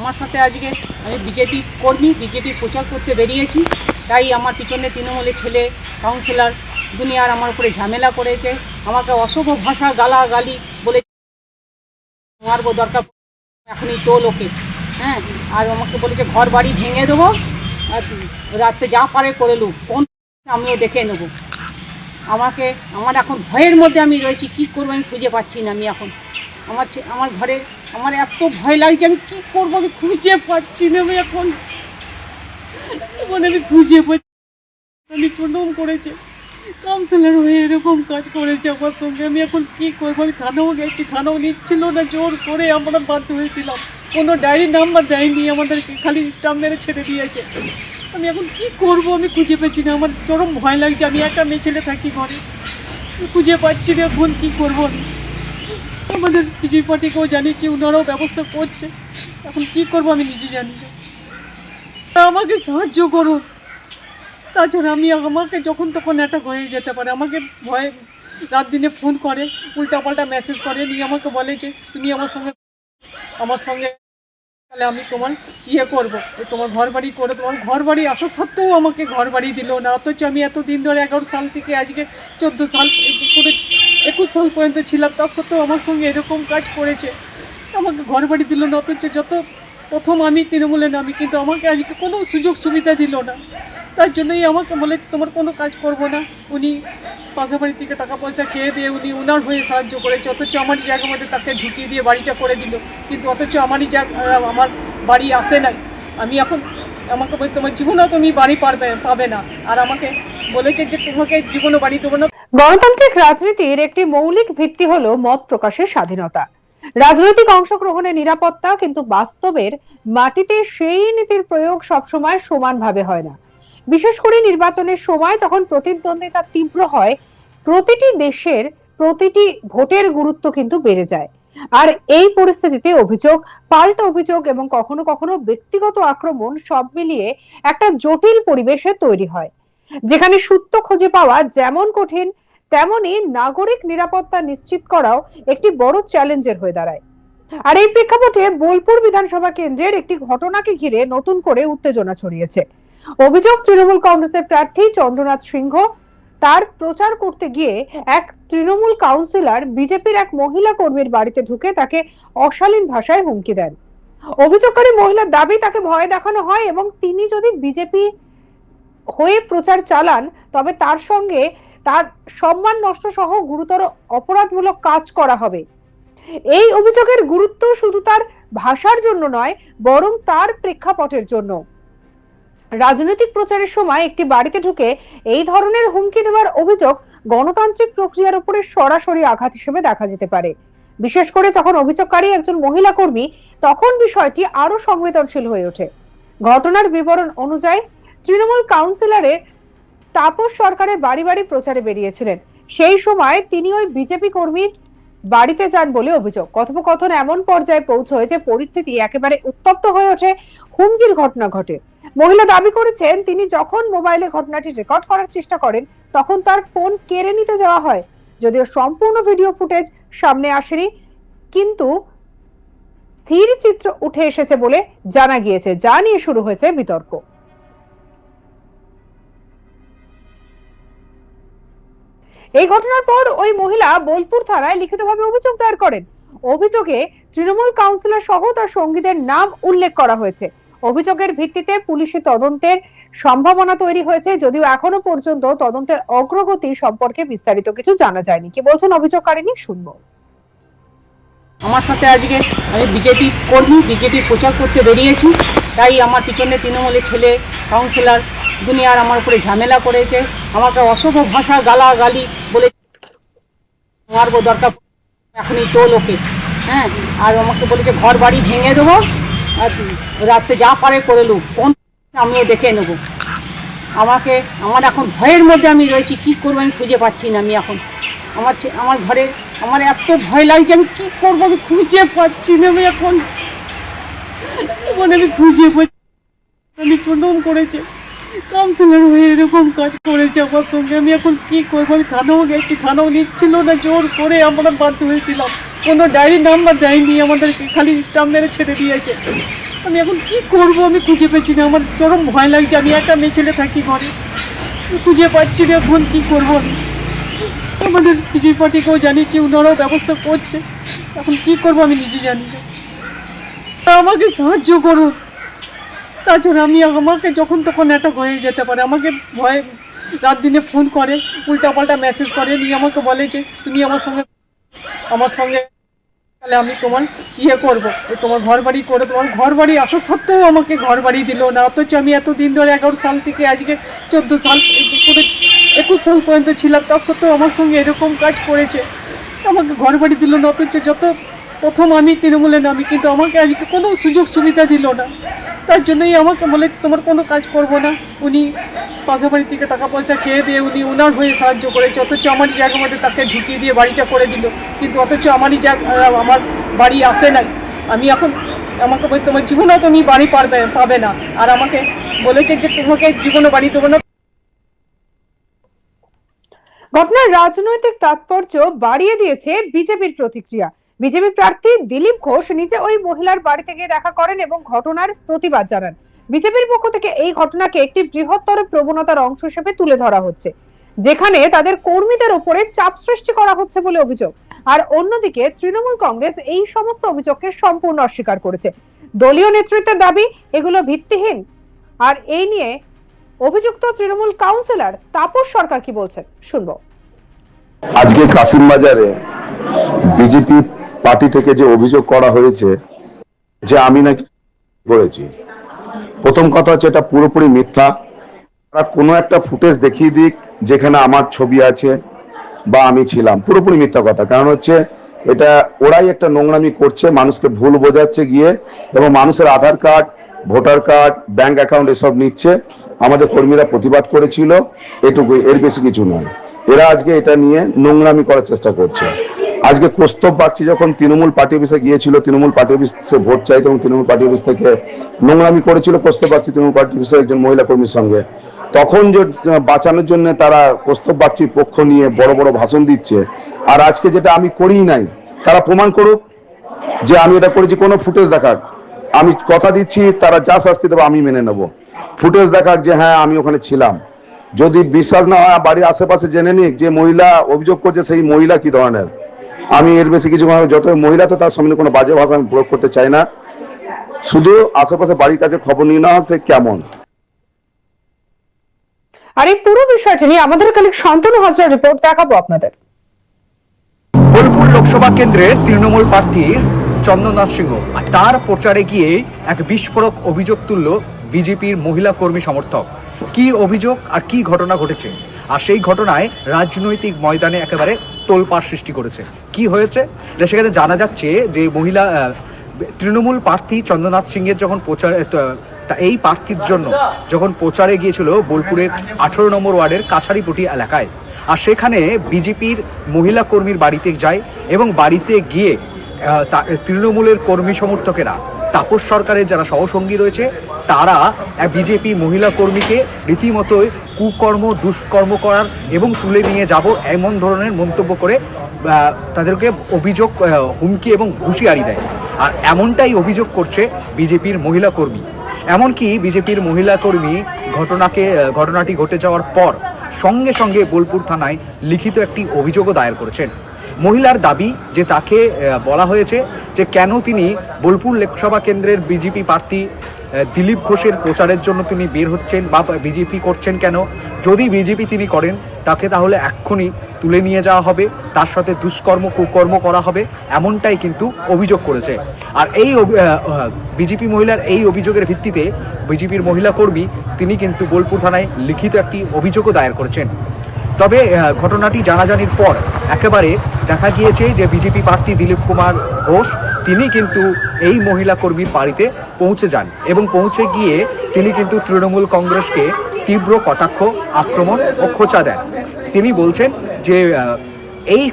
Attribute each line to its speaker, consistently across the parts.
Speaker 1: আমার সাথে আজকে আমি বিজেপি কর্মী, বিজেপি প্রচার করতে বেরিয়েছি, তাই আমার পিছনে তৃণমূলের ছেলে কাউন্সিলর দুনিয়ার আমার উপরে ঝামেলা করেছে, আমাকে অশুভ ভাষা গালাগালি বলে মারবো, দরকার এখনই তো লোকে। হ্যাঁ, আর আমাকে বলেছে ঘর বাড়ি ভেঙে দেবো, আর রাত্রে যা পারে করে লুক, কোন আমিও দেখে নেবো। আমার এখন ভয়ের মধ্যে আমি রয়েছি, কি করবো আমি খুঁজে পাচ্ছি না। আমি এখন আমার ঘরে আমার এত ভয় লাগছে, আমি কি করবো আমি খুঁজে পাচ্ছি না। আমি এখন আমি খুঁজে পাচ্ছি। আমি প্রণাম করেছে কাউন্সিলর হয়ে এরকম কাজ করেছে আমার সঙ্গে, আমি এখন কি করবো। আমি থানাও গেছি, থানাও নিচ্ছিল না, জোর করে আমরা বাধ্য হয়েছিলাম। কোনো ডায়েরি নাম্বার দেয়নি আমাদেরকে, খালি স্টাম্প মেরে ছেড়ে দিয়েছে। আমি এখন কি করব আমি খুঁজে পাচ্ছি না। আমার চরম ভয় লাগছে, আমি একা মেয়ে ছেলে থাকি ঘরে, খুঁজে পাচ্ছি না এখন কি করব আমি। আমাদের বিজেপি পার্টিকেও জানিয়েছি, ওনারাও ব্যবস্থা করছে, এখন কি করব আমি নিজে জানি না। আমাকে সাহায্য করুন, তাছাড়া আমাকে যখন তখন অ্যাটাক হয়ে যেতে পারে। আমাকে ভয়ে রাত দিনে ফোন করে, উল্টাপাল্টা মেসেজ করে, নিয়ে আমাকে বলে যে তুমি আমার সঙ্গে তাহলে আমি তোমার করবো, তোমার ঘর বাড়ি করে, তোমার ঘর বাড়ি আসা সত্ত্বেও আমাকে ঘর বাড়ি দিল না। অথচ আমি এতদিন ধরে 11 সাল থেকে আজকে 14 সাল পুরো 21 সাল পর্যন্ত ছিলাম, তার সত্ত্বেও আমার সঙ্গে এরকম কাজ করেছে, আমাকে ঘর বাড়ি দিল না। অথচ যত প্রথম আমি তৃণমূলে নামি, কিন্তু আমাকে আজকে কোনো সুযোগ সুবিধা দিল না। তার জন্যই আমাকে বলেছে তোমার কোনো কাজ করবো না। উনি পাশা বাড়ি থেকে টাকা পয়সা খেয়ে দিয়ে উনি ওনার হয়ে সাহায্য করেছে, অথচ আমারই জায়গার মধ্যে তাকে ঢুকিয়ে দিয়ে বাড়িটা করে দিল, কিন্তু অথচ আমার বাড়ি আসে নাই। আমি এখন আমাকে বলি তোমার জীবনেও তুমি বাড়ি পাবে না, আর আমাকে বলেছে যে তোমাকে জীবনে বাড়ি দেবো না।
Speaker 2: গণতান্ত্রিক রাজনীতির একটি মৌলিক ভিত্তি হলো মত প্রকাশের স্বাধীনতা, রাজনৈতিক অংশগ্রহণের নিরাপত্তা, কিন্তু বাস্তবের মাটিতে সেই নীতির প্রয়োগ সবসময় সমানভাবে হয় না। বিশেষ করে নির্বাচনের সময় যখন প্রতিদ্বন্দ্বিতা তীব্র হয়, প্রতিটি দেশের প্রতিটি ভোটের গুরুত্ব কিন্তু বেড়ে যায়। আর এই পরিস্থিতিতে অভিযোগ, পাল্টা অভিযোগ এবং কখনো কখনো ব্যক্তিগত আক্রমণ সব মিলিয়ে একটা জটিল পরিবেশে তৈরি হয়, যেখানে সত্য খুঁজে পাওয়া যেমন কঠিন, তেমনি নাগরিক নিরাপত্তা নিশ্চিত করাও একটি বড় চ্যালেঞ্জের হয়ে দাঁড়ায়। আর এই প্রেক্ষাপটে বোলপুর বিধানসভা কেন্দ্রের একটি ঘটনাকে ঘিরে নতুন করে উত্তেজনা ছড়িয়েছে। অভিযোগ, তৃণমূল কংগ্রেসের প্রার্থী চন্দ্রনাথ সিংহ তার প্রচার করতে গিয়ে এক তৃণমূল কাউন্সিলর বিজেপির এক মহিলা কর্মীর বাড়িতে ঢুকে তাকে অশালীন ভাষায় হুমকি দেন। অভিযোগকারী মহিলার দাবি তাকে ভয় দেখানো হয় এবং তিনি যদি বিজেপি হয়ে প্রচার চালান তবে তার সঙ্গে তার সম্মান নষ্ট সহ গুরুতর অপরাধমূলক কাজ করা হবে। এই অভিযোগের গুরুত্ব শুধু তার ভাষার জন্য নয়, বরং তার প্রেক্ষাপটের জন্য। রাজনৈতিক প্রচারের সময় একটি বাড়িতে ঢুকে এই ধরনের হুমকি দেওয়ার অভিযোগ গণতান্ত্রিক প্রক্রিয়ার উপরে সরাসরি আঘাত হিসেবে দেখা যেতে পারে। বিশেষ করে যখন অভিযোগকারী একজন মহিলা কর্মী, তখন বিষয়টি আরো সংবেদনশীল হয়ে ওঠে। ঘটনার বিবরণ অনুযায়ী তৃণমূল কাউন্সিলরের তাপস সরকারের বাড়ি বাড়ি প্রচারে বেরিয়েছিলেন। সেই সময় তিনি ওই বিজেপি কর্মীর বাড়িতে যান বলে অভিযোগ। কথোপকথন এমন পর্যায়ে পৌঁছয় যে পরিস্থিতি একেবারে উত্তপ্ত হয়ে ওঠে, হুমকির ঘটনা ঘটে। মহিলা দাবি করেছেন তিনি যখন মোবাইলে ঘটনাটি রেকর্ড করার চেষ্টা করেন তখন তার ফোন কেড়ে নিতে যাওয়া হয়। যদিও সম্পূর্ণ ভিডিও ফুটেজ সামনে আসেনি, কিন্তু স্থির চিত্র উঠে এসেছে বলে জানা গিয়েছে, যা নিয়ে শুরু হয়েছে বিতর্ক। এই ঘটনার পর ওই মহিলা বোলপুর থানায় লিখিতভাবে অভিযোগ দায়ের করেন। অভিযোগে তৃণমূল কাউন্সিলর সহ তার সঙ্গীদের নাম উল্লেখ করা হয়েছে। অভিযোগের ভিত্তিতে পুলিশি তদন্তের সম্ভাবনা তৈরি হয়েছে, যদিও এখনো পর্যন্ত তদন্তের অগ্রগতি সম্পর্কে বিস্তারিত কিছু জানা যায়নি। কি বলছেন অভিযোগকারিনী, শুনবো।
Speaker 1: আমার সাথে আজকে আমি বিজেপি কর্মী, বিজেপি প্রচার করতে বেরিয়েছি, তাই আমার পিছনে তৃণমূলের ছেলে কাউন্সিলর দুনিয়ার আমার উপরে ঝামেলা করেছে, আমাকে অশুভ ভাষা গালাগালি বলে মারবো, দরকার এখনই তো লোকে। হ্যাঁ, আর আমাকে বলেছে ঘর বাড়ি ভেঙে দেবো, আর রাত্রে যা পারে করে লুক, কোন আমিও দেখে নেবো। আমার এখন ভয়ের মধ্যে আমি রয়েছি, কি করবো আমি খুঁজে পাচ্ছি না। আমি এখন আমার ঘরে আমার এত ভয় লাগছে, আমি কি করবো আমি খুঁজে পাচ্ছি না। আমি এখন আমি খুঁজে পাচ্ছি। আমি প্রণাম করেছে কাউন্সিলর হয়ে এরকম কাজ করেছে আমার সঙ্গে, আমি এখন কি করবো। আমি থানাও গেছি, থানাও নিচ্ছিল না, জোর করে আমরা বাধ্য হয়েছিলাম। কোনো ডায়েরি নাম্বার দেয়নি আমাদেরকে, খালি স্টাম্প মেরে ছেড়ে দিয়েছে। আমি এখন কি করব আমি খুঁজে পাচ্ছি না, আমার চরম ভয় লাগছে। আমি একা মেয়ে ছেলে থাকি ঘরে, খুঁজে পাচ্ছি না এখন কি করব আমি। আমাদের বিজেপি পার্টিকেও জানিয়েছি, ওনারাও ব্যবস্থা করছে, এখন কি করব আমি নিজে জানি না। আমাকে সাহায্য করুন, তাছাড়া আমাকে যখন তখন অ্যাটাক হয়ে যেতে পারে। আমাকে ভয় রাত দিনে ফোন করে, উল্টাপাল্টা মেসেজ করে, নিয়ে আমাকে বলে যে তুমি আমার সঙ্গে তাহলে আমি তোমার করবো, তোমার ঘর বাড়ি করে, তোমার ঘর বাড়ি আসা সত্ত্বেও আমাকে ঘর বাড়ি দিল না। অথচ আমি এতদিন ধরে 11 সাল থেকে আজকে 14 সাল, 21 সাল পর্যন্ত ছিলাম, তার সত্ত্বেও আমার সঙ্গে এরকম কাজ করেছে, আমাকে ঘর বাড়ি দিল না। অথচ যত প্রথম আমি তৃণমূলে নামি, কিন্তু আমাকে আজকে কোনো সুযোগ সুবিধা দিল না। তার জন্যই আমাকে বলেছে তোমার কোনো কাজ করবো না। উনি পাশা বাড়ি থেকে টাকা পয়সা খেয়ে দিয়ে উনি ওনার হয়ে সাহায্য করেছে, অথচ আমারই জায়গার মধ্যে তাকে ঢুকিয়ে দিয়ে বাড়িটা করে দিল, কিন্তু অথচ আমার বাড়ি আসে নাই। আমি এখন আমাকে বলে তোমার জীবনেও তুমি বাড়ি পাবে না, আর আমাকে বলেছে যে তোমাকে জীবনে বাড়ি দেবো না।
Speaker 2: ঘটনার রাজনৈতিক তাৎপর্য বাড়িয়ে দিয়েছে বিজেপির প্রতিক্রিয়া। বিজেপি প্রার্থী দিলীপ ঘোষ নিজে ওই মহিলার বাড়িতে গিয়ে দেখা করেন এবং ঘটনার প্রতিবাদ জানান। বিজেপির পক্ষ থেকে এই ঘটনাকে একটি বৃহত্তর প্রবণতার অংশ হিসেবে তুলে ধরা হচ্ছে, যেখানে তাদের কর্মীদের উপরে চাপ সৃষ্টি করা হচ্ছে বলে অভিযোগ। আর অন্যদিকে তৃণমূল কংগ্রেস এই সমস্ত অভিযোগকে সম্পূর্ণ অস্বীকার করেছে। দলীয় নেতৃত্বের দাবি এগুলো ভিত্তিহীন। আর এই নিয়ে অভিযুক্ত তৃণমূল কাউন্সিলর তাপস সরকার কি বলছেন শুনবো।
Speaker 3: আজকে কাশিমবাজারে বিজেপি পার্টি থেকে যে অভিযোগ করা হয়েছে যে আমি নাকি করেছি, প্রথম কথা হচ্ছে এটা পুরোপুরি মিথ্যা। তারা কোনো একটা ফুটেজ দেখিয়ে দিক যেখানে আমার ছবি আছে বা আমি ছিলাম, পুরোপুরি মিথ্যা কথা। কারণ হচ্ছে এটা ওরাই একটা নোংরামি করছে, মানুষকে ভুল বোঝাচ্ছে গিয়ে, এবং মানুষের Aadhaar card, voter card, bank account এসব নিচ্ছে। আমাদের কর্মীরা প্রতিবাদ করেছিল, এটুকুই, এর বেশি কিছু নয়। এরা আজকে এটা নিয়ে নোংরামি করার চেষ্টা করছে। আজকে কৌস্তব বাগচি যখন তৃণমূল পার্টি অফিসে গিয়েছিল, তৃণমূল পার্টি অফিসে ভোট চাইতে, এবং তৃণমূল পার্টি অফিস থেকে নোংরামি করেছিল কৌস্তব বাগচি তৃণমূল পার্টি অফিসের একজন মহিলা কর্মীর সঙ্গে, তখন যে বাঁচানোর জন্য তারা কৌস্তব বাগচির পক্ষ নিয়ে বড় বড় ভাষণ দিচ্ছে। আর আজকে যেটা আমি করিই নাই, তারা প্রমাণ করুক যে আমি এটা করেছি, কোনো ফুটেজ দেখাক। আমি কথা দিচ্ছি তারা যা শাস্তি দেবে আমি মেনে নেব। ফুটেজ দেখাক যে হ্যাঁ আমি ওখানে ছিলাম। যদি বিশ্বাস না হয় বাড়ির আশেপাশে জেনে নিক যে মহিলা অভিযোগ করছে সেই মহিলা কি ধরনের। আমি এর বেশি কিছু, যত মহিলা তো তার সামনে কোনো বাজে ভাষা আমি প্রয়োগ করতে চাই না। শুধু আশেপাশে বাড়ির কাছে খবর নিয়ে নেওয়া সে কেমন।
Speaker 2: আর এই পুরো বিষয়টি নিয়ে আমাদের কালিক শান্তনু হাজরার রিপোর্ট দেখাবো আপনাদের।
Speaker 4: বোলপুর লোকসভা কেন্দ্রের তৃণমূল প্রার্থী চন্দন দাস সিংহ আর তার প্রচারে গিয়ে এক বিস্ফোরক অভিযোগ তুলল বিজেপির মহিলা কর্মী সমর্থক। কি অভিযোগ আর কি ঘটনা ঘটেছে, আর সেই ঘটনায় রাজনৈতিক ময়দানে একেবারে তোলপাড় সৃষ্টি করেছে। কি হয়েছে সেখানে জানা যাচ্ছে যে মহিলা তৃণমূল প্রার্থী চন্দ্রনাথ সিংহের যখন এই প্রার্থীর জন্য যখন প্রচারে গিয়েছিল বোলপুরের 18 নম্বর ওয়ার্ডের কাছারিপটি এলাকায়, আর সেখানে বিজেপির মহিলা কর্মীর বাড়িতে যায় এবং বাড়িতে গিয়ে তৃণমূলের কর্মী সমর্থকেরা, তাপস সরকারের যারা সহসঙ্গী রয়েছে, তারা বিজেপি মহিলা কর্মীকে রীতিমতো কুকর্ম, দুষ্কর্ম করার এবং তুলে নিয়ে যাব এমন ধরনের মন্তব্য করে তাদেরকে অভিযোগ, হুমকি এবং হুঁশিয়ারি দেয়। আর এমনটাই অভিযোগ করছে বিজেপির মহিলা কর্মী। এমনকি বিজেপির মহিলা কর্মী ঘটনাটি ঘটে যাওয়ার পর সঙ্গে সঙ্গে বোলপুর থানায় লিখিত একটি অভিযোগও দায়ের করেছেন। মহিলার দাবি যে তাকে বলা হয়েছে যে কেন তিনি বোলপুর লোকসভা কেন্দ্রের বিজেপি প্রার্থী দিলীপ ঘোষের প্রচারের জন্য তিনি বের হচ্ছেন বা বিজেপি করছেন কেন। যদি বিজেপি তিনি করেন তাকে তাহলে এক্ষুনি তুলে নিয়ে যাওয়া হবে, তার সাথে দুষ্কর্ম কুকর্ম করা হবে, এমনটাই কিন্তু অভিযোগ করেছে। আর এই বিজেপি মহিলার এই অভিযোগের ভিত্তিতে বিজেপির মহিলা কর্মী তিনি কিন্তু বোলপুর থানায় লিখিত একটি অভিযোগও দায়ের করেছেন। তবে ঘটনাটি জানাজানির পর একেবারে দেখা গিয়েছে যে বিজেপি প্রার্থী দিলীপ কুমার ঘোষ তিনি কিন্তু এই মহিলা কর্মীর বাড়িতে পৌঁছে যান এবং পৌঁছে গিয়ে তিনি কিন্তু তৃণমূল কংগ্রেসকে তীব্র কটাক্ষ, আক্রমণ ও খোঁচা দেন। তিনি বলছেন যে এই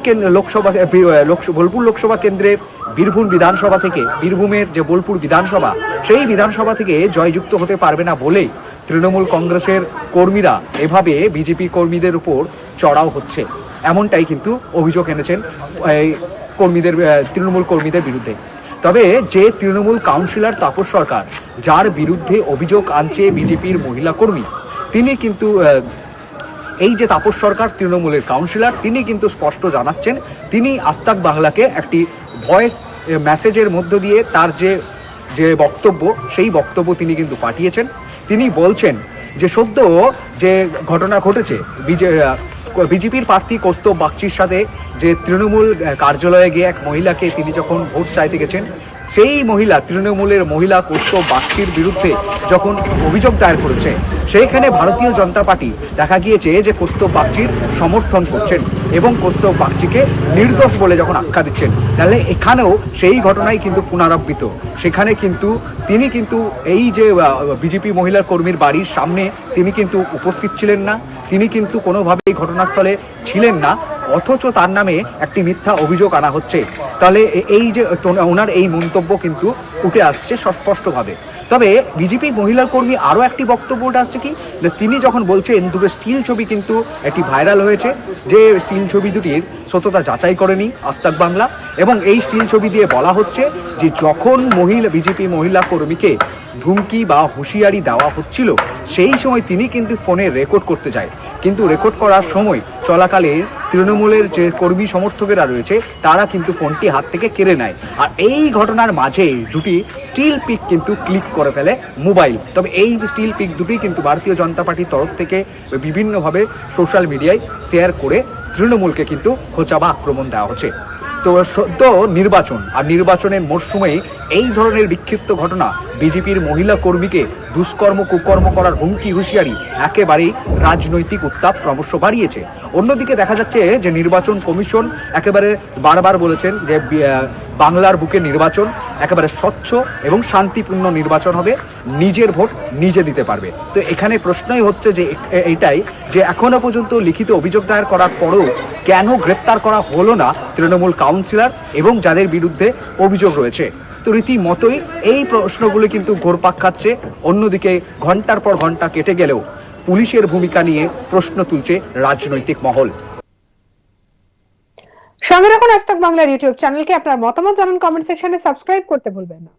Speaker 4: বোলপুর লোকসভা কেন্দ্রের বীরভূম বিধানসভা থেকে, বীরভূমের যে বোলপুর বিধানসভা, সেই বিধানসভা থেকে জয়যুক্ত হতে পারবে না বলেই তৃণমূল কংগ্রেসের কর্মীরা এভাবে বিজেপি কর্মীদের উপর চড়াও হচ্ছে, এমনটাই কিন্তু অভিযোগ এনেছেন তৃণমূল কর্মীদের বিরুদ্ধে। তবে যে তৃণমূল কাউন্সিলর তাপস সরকার, যার বিরুদ্ধে অভিযোগ আনছে বিজেপির মহিলা কর্মী, তিনি কিন্তু এই যে তাপস সরকার তৃণমূলের কাউন্সিলর, তিনি কিন্তু স্পষ্ট জানাচ্ছেন, তিনি আজ তাক বাংলাকে একটি ভয়েস মেসেজের মধ্য দিয়ে তার যে বক্তব্য, সেই বক্তব্য তিনি কিন্তু পাঠিয়েছেন। তিনি বলছেন যে সদ্য যে ঘটনা ঘটেছে বিজেপির প্রার্থী কৌস্তব বাগচির সাথে, যে তৃণমূল কার্যালয়ে গিয়ে এক মহিলাকে তিনি যখন ভোট চাইতে গেছেন, সেই মহিলা, তৃণমূলের মহিলা কৌস্তব বাগচির বিরুদ্ধে যখন অভিযোগ দায়ের করেছে, সেইখানে ভারতীয় জনতা পার্টি দেখা গিয়েছে যে কৌস্তব বাগচির সমর্থন করছেন এবং কৌস্তব বাগচিকে নির্দোষ বলে যখন আখ্যা দিচ্ছেন, তাহলে এখানেও সেই ঘটনাই কিন্তু পুনরাবৃত্ত। সেখানে কিন্তু তিনি কিন্তু এই যে বিজেপি মহিলা কর্মীর বাড়ির সামনে তিনি কিন্তু উপস্থিত ছিলেন না, তিনি কিন্তু কোনোভাবেই ঘটনাস্থলে ছিলেন না, অথচ তার নামে একটি মিথ্যা অভিযোগ আনা হচ্ছে। তাহলে এই যে ওনার এই মন্তব্য কিন্তু উঠে আসছে স্পষ্টভাবে। তবে বিজেপি মহিলা কর্মী আরও একটি বক্তব্য উঠে আসছে কি, তিনি যখন বলছেন দুটো স্টিল ছবি কিন্তু একটি ভাইরাল হয়েছে, যে স্টিল ছবি দুটির সত্যতা যাচাই করেনি আজ তাক বাংলা, এবং এই স্টিল ছবি দিয়ে বলা হচ্ছে যে যখন বিজেপি মহিলা কর্মীকে ধুমকি বা হুঁশিয়ারি দেওয়া হচ্ছিল, সেই সময় তিনি কিন্তু ফোনে রেকর্ড করতে যায়, কিন্তু রেকর্ড করার সময় চলাকালে তৃণমূলের যে কর্মী সমর্থকেরা রয়েছে তারা কিন্তু ফোনটি হাত থেকে কেড়ে নেয়। আর এই ঘটনার মাঝে দুটি স্টিল পিক কিন্তু ক্লিক করে ফেলে মোবাইল। তবে এই স্টিল পিক দুটি কিন্তু ভারতীয় জনতা পার্টির তরফ থেকে বিভিন্নভাবে সোশ্যাল মিডিয়ায় শেয়ার করে তৃণমূলকে কিন্তু খোঁচা বা আক্রমণ দেওয়া হচ্ছে। তো সদ্য নির্বাচন, আর নির্বাচনের মরশুমে এই ধরনের বিক্ষিপ্ত ঘটনা, বিজেপির মহিলা কর্মীকে দুষ্কর্ম কুকর্ম করার হুমকি হুঁশিয়ারি একেবারেই রাজনৈতিক উত্তাপ ক্রমশ বাড়িয়েছে। অন্যদিকে দেখা যাচ্ছে যে নির্বাচন কমিশন একেবারে বারবার বলেছেন যে বাংলার বুকে নির্বাচন একেবারে স্বচ্ছ এবং শান্তিপূর্ণ নির্বাচন হবে, নিজের ভোট নিজে দিতে পারবে। তো এখানে প্রশ্নই হচ্ছে যে এইটাই, যে এখনো পর্যন্ত লিখিত অভিযোগ দায়ের করার পরেও কেন গ্রেপ্তার করা হলো না তৃণমূল কাউন্সিলর এবং যাদের বিরুদ্ধে অভিযোগ রয়েছে। তো রীতিমতোই এই প্রশ্নগুলো কিন্তু ঘুরপাক খাচ্ছে। অন্যদিকে ঘন্টার পর ঘন্টা কেটে গেলেও পুলিশের ভূমিকা নিয়ে প্রশ্ন তুলছে রাজনৈতিক মহল।
Speaker 2: সঙ্গে রাখুন আজ তাক বাংলার ইউটিউব চ্যানেলকে। আপনার মতামত জানান কমেন্ট সেকশনে, সাবস্ক্রাইব করতে ভুলবেন না।